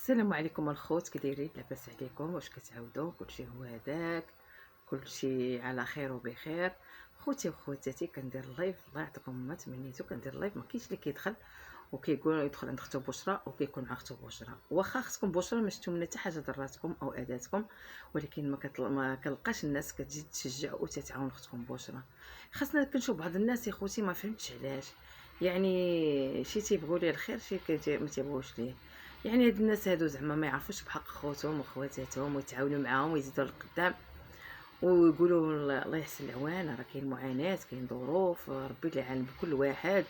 السلام عليكم الخوت، كي دايرين؟ لاباس عليكم؟ واش كتعاودوا؟ كلشي هو هذاك، كلشي على خير وبخير. خوتي وخواتاتي، كندير اللايف، الله يعطيكم ما تمنيتو. كندير اللايف، ما كاينش اللي كيدخل وكيقول يدخل عند اختو بشرى وكيكون مع اختو بشرى. واخا اختكم بشرى ما شفتو منا حتى حاجه ضراتكم او اذاتكم، ولكن ما كنلقاش الناس كتجي تشجع وتتعاون اختكم بشرى. خاصنا كنشوف بعض الناس يا خوتي ما فهمتش علاش، يعني شي تيبغوا ليه الخير، شي ما تيبغوش ليه. يعني هاد الناس هادو زعما ما يعرفوش بحق خوتهم وخواتاتهم ويتعاونوا معاهم ويزيدوا للقدام، ويقولوا الله يحسن العوان، راه كاين معاناه، كاين ظروف، ربي اللي يعلم بكل واحد.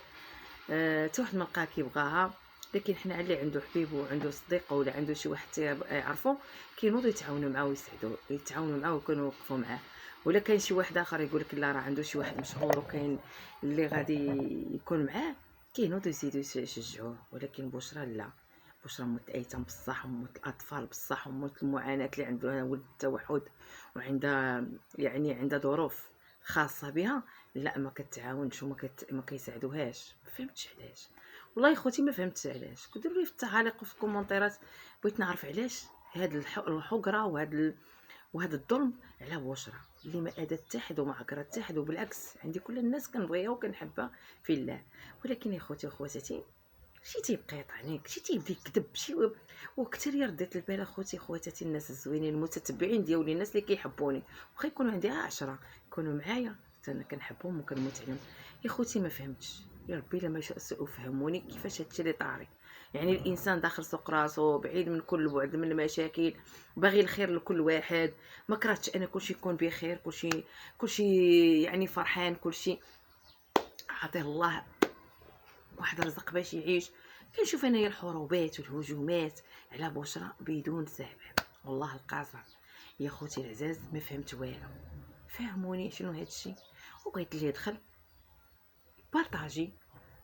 حتى واحد ما لقى كيبغاها، لكن حنا اللي عنده حبيب وعنده صديق ولا عنده شي واحد يعرفو كينوضوا يتعاونوا معاه ويسعدوا، يتعاونوا معاه ويكونوا يوقفوا معاه. ولا كاين شي واحد اخر يقول لك لا راه عنده شي واحد مشهور وكاين اللي غادي يكون معاه، كينوضوا يزيدوا يشجعوه. ولكن بشرى لا، بشرى موت الايتام بصح، وموت الاطفال بصح، وموت المعاناه اللي عندها ولد التوحد وعندها يعني عندها ظروف خاصه بها، لا ما كتعاونش ما كيساعدوهاش. ما فهمتش علاش، والله يا خوتي ما فهمتش علاش. كديروا لي في التعاليق وفي الكومونتيرات، بغيت نعرف علاش هاد الحقره وهاد الظلم على بشرى اللي ما اذت حتى حد وما عكرت حتى حد. وبالعكس عندي كل الناس كنبغيها وكنحبها في الله. ولكن يا خوتي وخواتاتي، شي تيبقى يطعنيك، شي تيبدا يكذب، شي وكثر يا رديت البال اخوتي خواتاتي، الناس الزوينين المتتبعين ديالي، الناس اللي كيحبوني، واخا يكونوا عندي 10 يكونوا معايا حتى انا كنحبهم وكنموت عليهم. يا خوتي ما فهمتش، يا ربي لما سيفهموني كيفاش هادشي اللي طاري. يعني الانسان داخل سوق راسو، بعيد من كل بعد من المشاكل، باغي الخير لكل واحد. ما كرهتش انا كلشي يكون بخير، كلشي يعني فرحان، كلشي عطيه الله واحد الرزق باش يعيش. كنشوف انايا الحروبات والهجومات على بشرى بدون سبب، والله القاسم. يا خوتي العزاز ما فهمت والو، فهموني شنو هادشي. وبغيت اللي يدخل بارطاجي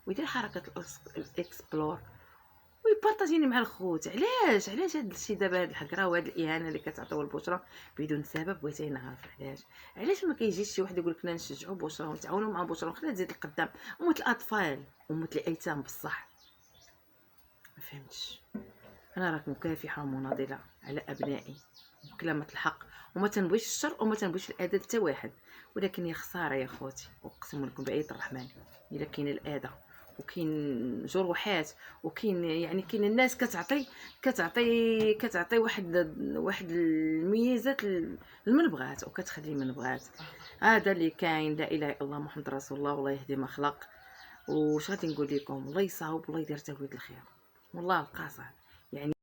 ويدير حركه الاكسبلور ويبارطاجيني مع الخوت. علاش هاد الشيء دابا، هاد الحقره وهاد الاهانه اللي كتعطيو البشرى بدون سبب؟ بغيت نعرف علاش ما كيجيش شي واحد يقول لك نشجعوا بشرى ونتعاونوا مع بشرى وخلينا تزيد القدام. وموت الاطفال وموت الايتام بصح. ما فهمتش. انا راك مكافحه ومناضله على ابنائي بكلمه الحق، وما تنبغيش الشر وما تنبغيش الاذى حتى واحد. ولكن يا خساره يا خوتي، اقسم لكم بعيد الرحمن الا كاين الاذى وكاين جروحات وكاين يعني كاين الناس كتعطي واحد الميزات لمن بغات وكتخلي من بغات. هذا اللي كاين. لا اله الا الله محمد رسول الله، والله يهدي ما خلق. وش غادي نقول لكم، الله يصاوب، الله يدير توليد الخير، والله القاصح يعني.